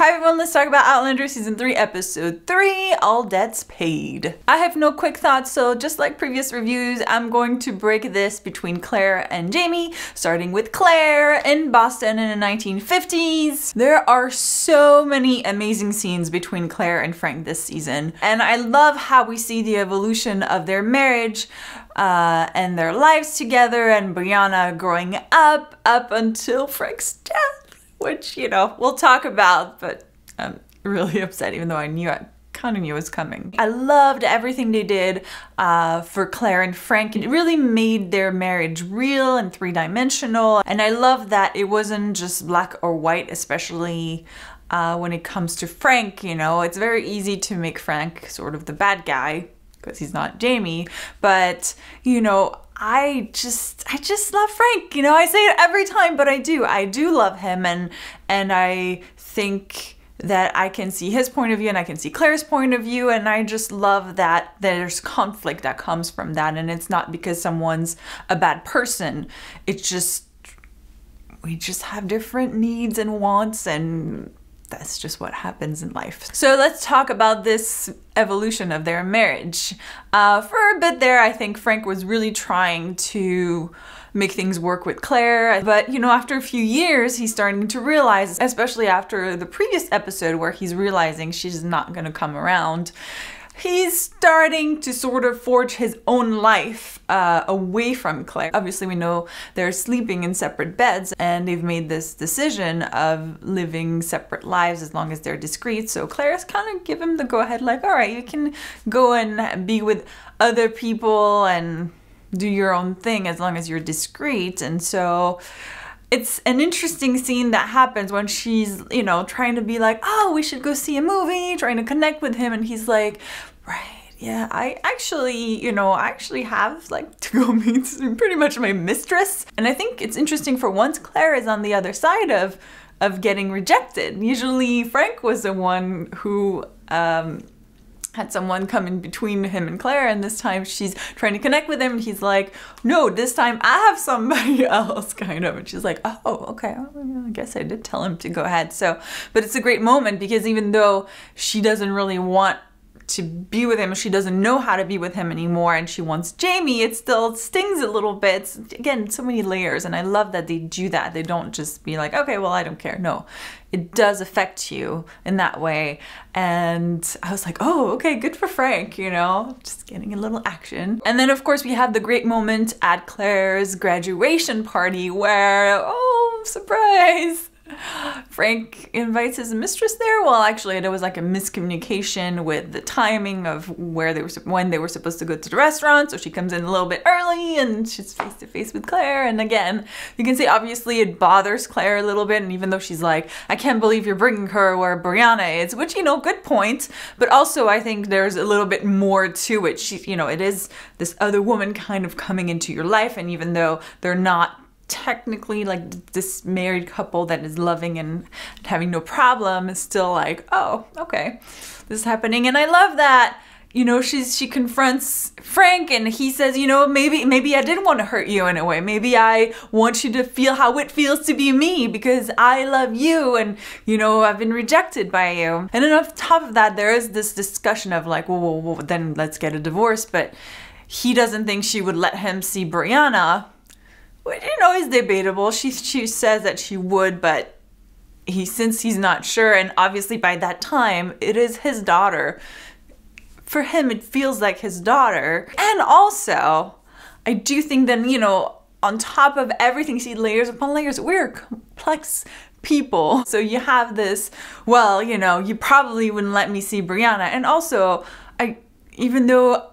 Hi everyone, let's talk about Outlander Season 3, Episode 3, All Debts Paid. I have no quick thoughts, so just like previous reviews, I'm going to break this between Claire and Jamie, starting with Claire in Boston in the 1950s. There are so many amazing scenes between Claire and Frank this season, and I love how we see the evolution of their marriage and their lives together, and Brianna growing up until Frank's death. Which, you know, we'll talk about, but I'm really upset even though I kind of knew it was coming. I loved everything they did for Claire and Frank. It really made their marriage real and three-dimensional. And I love that it wasn't just black or white, especially when it comes to Frank, you know. It's very easy to make Frank sort of the bad guy because he's not Jamie, but, you know, I just love Frank, you know. I say it every time, but I do love him, and I think that I can see his point of view and I can see Claire's point of view, and I just love that there's conflict that comes from that, and it's not because someone's a bad person. It's just, we just have different needs and wants, and that's just what happens in life. So let's talk about this evolution of their marriage. For a bit there, I think Frank was really trying to make things work with Claire, but you know, after a few years, he's starting to realize, especially after the previous episode where he's realizing she's not gonna come around, he's starting to sort of forge his own life away from Claire. Obviously, we know they're sleeping in separate beds and they've made this decision of living separate lives as long as they're discreet. So Claire's kind of give him the go-ahead, like, all right, you can go and be with other people and do your own thing as long as you're discreet. And so it's an interesting scene that happens when she's, you know, trying to be like, oh, we should go see a movie, trying to connect with him. And he's like, right, yeah, I actually have like to go meet pretty much my mistress. And I think it's interesting for once Claire is on the other side of getting rejected. Usually Frank was the one who had someone come in between him and Claire, and this time she's trying to connect with him, and he's like, no, this time I have somebody else, kind of. And she's like, oh, okay, well, I guess I did tell him to go ahead. So, but it's a great moment because even though she doesn't really want to be with him, she doesn't know how to be with him anymore, and she wants Jamie, it still stings a little bit. It's, again, so many layers, and I love that they do that. They don't just be like, okay, well, I don't care. No, it does affect you in that way. And I was like, oh, okay, good for Frank, you know, just getting a little action. And then, of course, we have the great moment at Claire's graduation party where, oh, surprise, Frank invites his mistress there. Well, actually, there was like a miscommunication with the timing of when they were supposed to go to the restaurant. So she comes in a little bit early and she's face to face with Claire. And again, you can see obviously it bothers Claire a little bit. And even though she's like, I can't believe you're bringing her where Brianna is, which, you know, good point. But also I think there's a little bit more to it. She, you know, it is this other woman kind of coming into your life. And even though they're not technically like this married couple that is loving and having no problem, is still like, oh, okay, this is happening. And I love that, you know, she confronts Frank and he says, you know, maybe I didn't want to hurt you in a way. Maybe I want you to feel how it feels to be me because I love you and, you know, I've been rejected by you. And then on top of that, there is this discussion of like, well, then let's get a divorce. But he doesn't think she would let him see Brianna, which, you know, is debatable. She says that she would, but since he's not sure, and obviously by that time, it is his daughter. For him, it feels like his daughter. And also, I do think that, you know, on top of everything, see, layers upon layers, we're complex people. So you have this, well, you know, you probably wouldn't let me see Brianna. And also, even though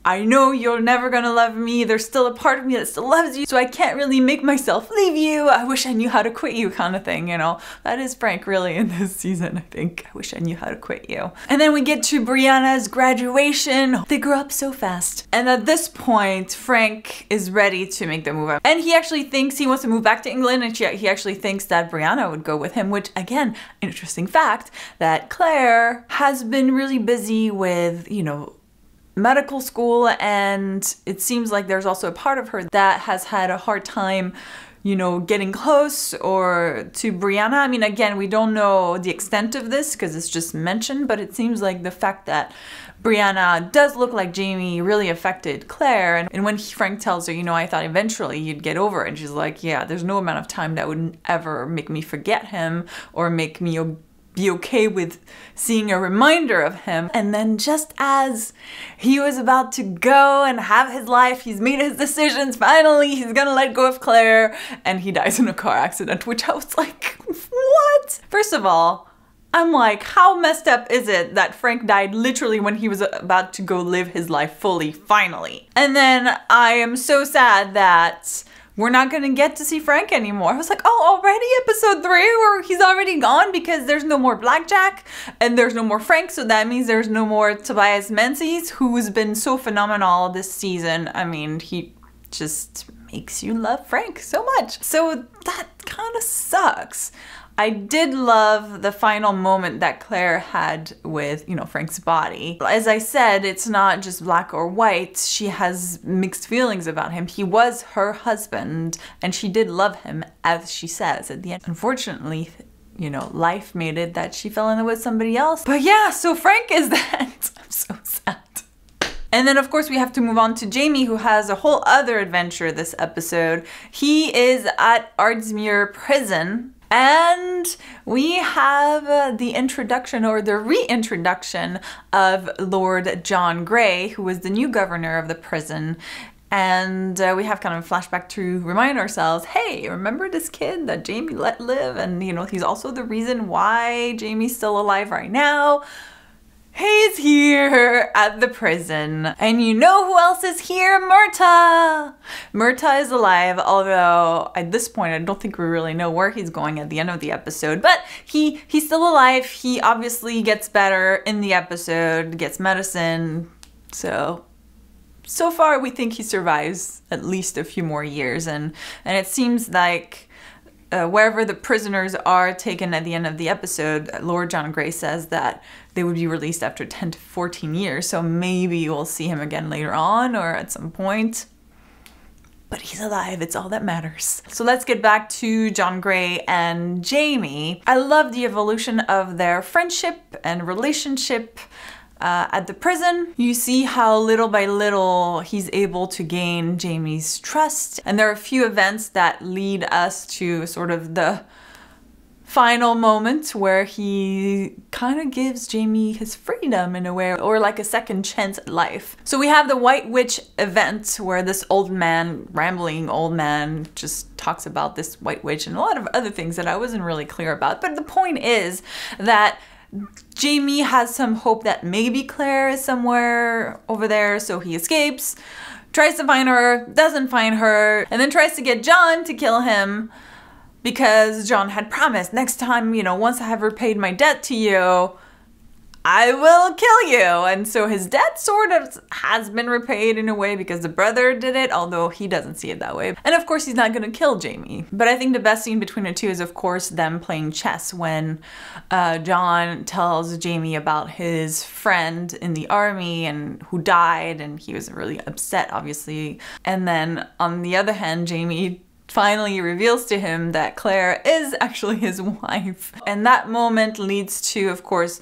I know you're never gonna love me, there's still a part of me that still loves you, so I can't really make myself leave you. I wish I knew how to quit you, kind of thing, you know. That is Frank really in this season, I think. I wish I knew how to quit you. And then we get to Brianna's graduation. They grew up so fast. And at this point, Frank is ready to make the move up. And he actually thinks he wants to move back to England, and he actually thinks that Brianna would go with him, which, again, interesting fact, that Claire has been really busy with, you know, medical school, and it seems like there's also a part of her that has had a hard time, you know, getting close or to Brianna. I mean, again, we don't know the extent of this because it's just mentioned, but it seems like the fact that Brianna does look like Jamie really affected Claire. And when Frank tells her, you know, I thought eventually you'd get over it. And she's like, yeah, there's no amount of time that would ever make me forget him or make me be okay with seeing a reminder of him. And then just as he was about to go and have his life, he's made his decisions, finally he's gonna let go of Claire, and he dies in a car accident, which I was like, what? First of all, I'm like, how messed up is it that Frank died literally when he was about to go live his life fully, finally? And then I am so sad that we're not gonna get to see Frank anymore. I was like, oh, already episode 3 where he's already gone because there's no more Blackjack and there's no more Frank, so that means there's no more Tobias Menzies, who's been so phenomenal this season. I mean, he just makes you love Frank so much. So that kind of sucks. I did love the final moment that Claire had with, you know, Frank's body. As I said, it's not just black or white. She has mixed feelings about him. He was her husband, and she did love him, as she says at the end. Unfortunately, you know, life made it that she fell in love with somebody else. But yeah, so Frank is that. I'm so sad. And then, of course, we have to move on to Jamie, who has a whole other adventure this episode. He is at Ardsmuir Prison. And we have the introduction, or the reintroduction, of Lord John Grey, who was the new governor of the prison. And we have kind of a flashback to remind ourselves, hey, remember this kid that Jamie let live? And, you know, he's also the reason why Jamie's still alive right now. He's here at the prison. And you know who else is here? Murtagh! Murtagh is alive, although at this point I don't think we really know where he's going at the end of the episode. But he's still alive. He obviously gets better in the episode, gets medicine. So far we think he survives at least a few more years. And it seems like wherever the prisoners are taken at the end of the episode, Lord John Grey says that they would be released after 10 to 14 years. So maybe we'll see him again later on or at some point. But he's alive, it's all that matters. So let's get back to John Grey and Jamie. I love the evolution of their friendship and relationship at the prison. You see how little by little he's able to gain Jamie's trust. And there are a few events that lead us to sort of the final moment where he kind of gives Jamie his freedom in a way, or like a second chance at life. So we have the White Witch event where this old man, rambling old man, just talks about this White Witch and a lot of other things that I wasn't really clear about. But the point is that Jamie has some hope that maybe Claire is somewhere over there, so he escapes, tries to find her, doesn't find her, and then tries to get John to kill him because John had promised, next time, you know, once I have repaid my debt to you, I will kill you. And so his debt sort of has been repaid in a way because the brother did it, although he doesn't see it that way. And of course he's not gonna kill Jamie. But I think the best scene between the two is of course them playing chess when John tells Jamie about his friend in the army and who died, and he was really upset obviously. And then on the other hand, Jamie finally reveals to him that Claire is actually his wife. And that moment leads to, of course,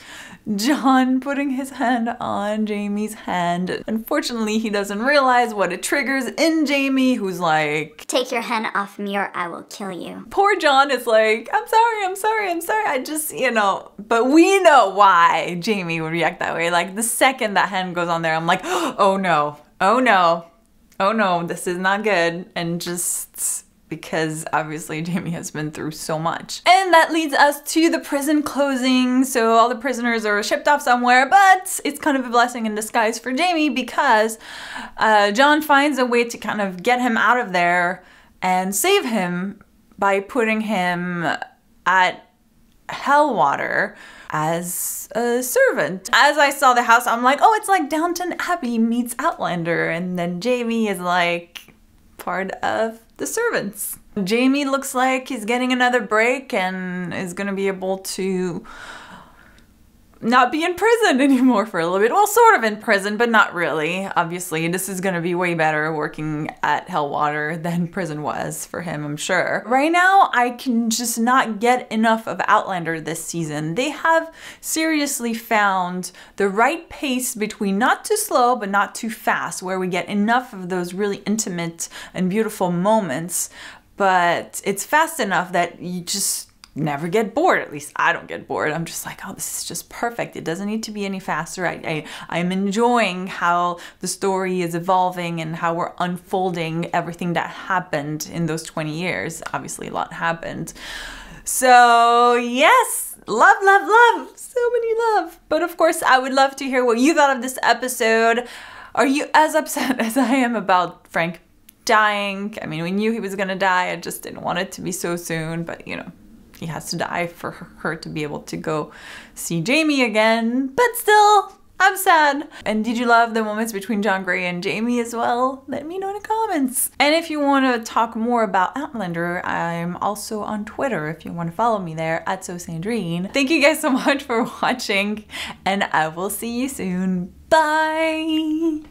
John putting his hand on Jamie's hand. Unfortunately, he doesn't realize what it triggers in Jamie, who's like, take your hand off me or I will kill you. Poor John is like, I'm sorry, I'm sorry, I'm sorry. I just, you know, but we know why Jamie would react that way. Like the second that hand goes on there, I'm like, oh no, oh no, oh no, this is not good. And just because obviously Jamie has been through so much. And that leads us to the prison closing. So all the prisoners are shipped off somewhere, but it's kind of a blessing in disguise for Jamie because John finds a way to kind of get him out of there and save him by putting him at Hellwater as a servant. As I saw the house, I'm like, oh, it's like Downton Abbey meets Outlander. And then Jamie is like part of the servants. Jamie looks like he's getting another break and is gonna be able to not be in prison anymore for a little bit. Well, sort of in prison, but not really. Obviously, this is gonna be way better working at Hellwater than prison was for him, I'm sure. Right now, I can just not get enough of Outlander this season. They have seriously found the right pace between not too slow, but not too fast, where we get enough of those really intimate and beautiful moments, but it's fast enough that you just never get bored. At least I don't get bored. I'm just like, oh, this is just perfect. It doesn't need to be any faster. I'm enjoying how the story is evolving and how we're unfolding everything that happened in those 20 years. Obviously, a lot happened. So yes, love, love, love. So many love. But of course, I would love to hear what you thought of this episode. Are you as upset as I am about Frank dying? I mean, we knew he was gonna die. I just didn't want it to be so soon, but you know, he has to die for her to be able to go see Jamie again. But still, I'm sad. And did you love the moments between John Grey and Jamie as well? Let me know in the comments. And if you want to talk more about Outlander, I'm also on Twitter if you want to follow me there at Sandrine. Thank you guys so much for watching, and I will see you soon. Bye!